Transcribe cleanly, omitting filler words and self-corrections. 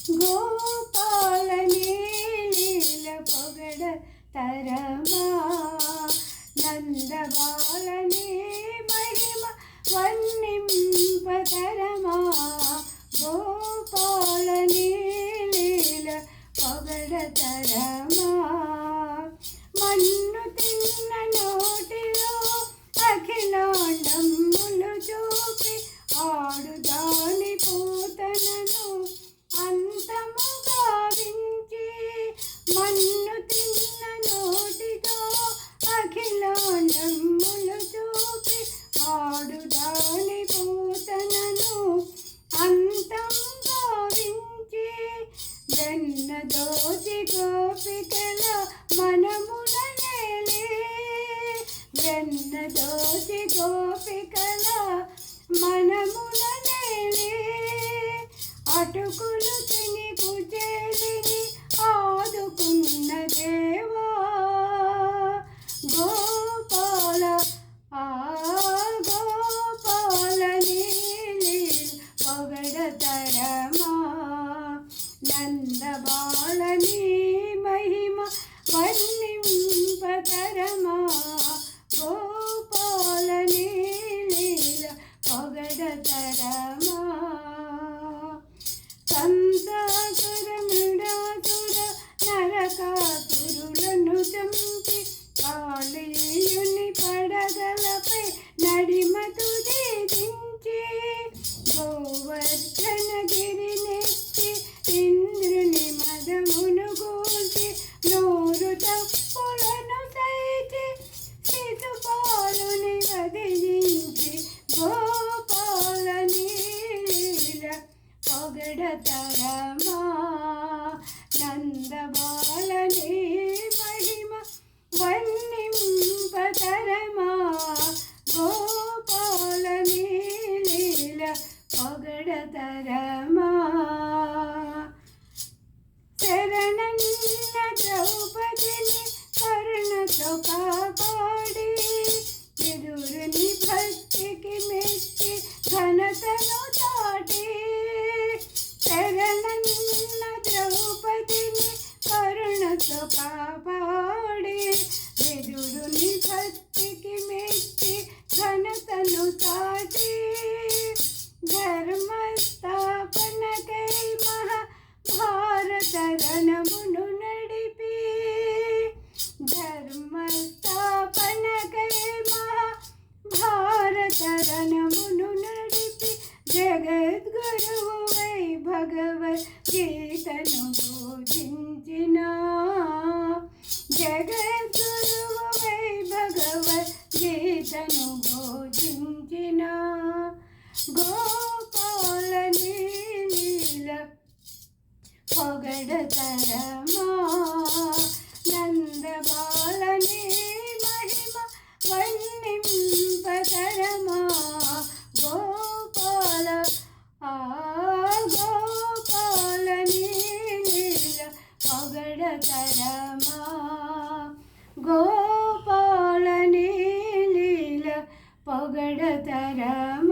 గోపాలని లీల పొగడ తరమా నందబాలని మహిమ వర్ణింపతరమా గోపాలని లీల పొగడ తరమా మన్ను తిన్న నోటిలో అఖిలాండములు చూపి ఆడుదాని పూతనను అంతము గావించి మన్ను తిన్న నోటితో అఖిలాండములు చూపి ఆడుదాని పూతనను అంతం గావించి వెన్న దోచి గోపికల మనముల నేలే వెన్న దోచి గోపికల మనముల నేలే అటుకులు తిని కుచేలిని ఆదుకున్న దేవా గోపాల గోపాలని పొగడ తరమా నందబాలని మహిమ వర్ణింపతరమా గోపాలని లీల పొగడ తరమా కంసాసుర మృడాసుర నరకాసురులను చంపి కాళీయుని పడగలపై నడిమతు దించి గోవర్ధనగిరినెత్తి ఇంద్రుని మదమును గూల్చి నోరు తప్పులను సైచి శిశుపాలుని వదిలించి గోపాలని లీల పొగడ తరమా నందబాలని మహిమ వర్ణింపతరమా గోపాలని లీల పొగడ తరమా శరణన్న ద్రౌపదిని కరుణతో కాపాడి విదురుని భక్తికి మెచ్చి ఘనతను చాటి శరణన్న ద్రౌపదిని కరుణతో కాపాడి విదురుని భక్తికి మెచ్చి ఘనతను చాటి ధర్మస్థాపనకై మహాభారత రణమును నడిపి ధర్మస్థాపనకై మహాభారత రణమును నడిపి జగద్గురువై భగవద్గీతను బోధించిన జగద్గురువై భగవద్గీతను బోధించిన గోపాలని లీల పొగడ తరమా నందబాలని మహిమ వర్ణింపతరమా గోపాల గోపాలని లీల పొగడ తరమా గోపాలని లీల పొగడ తరమా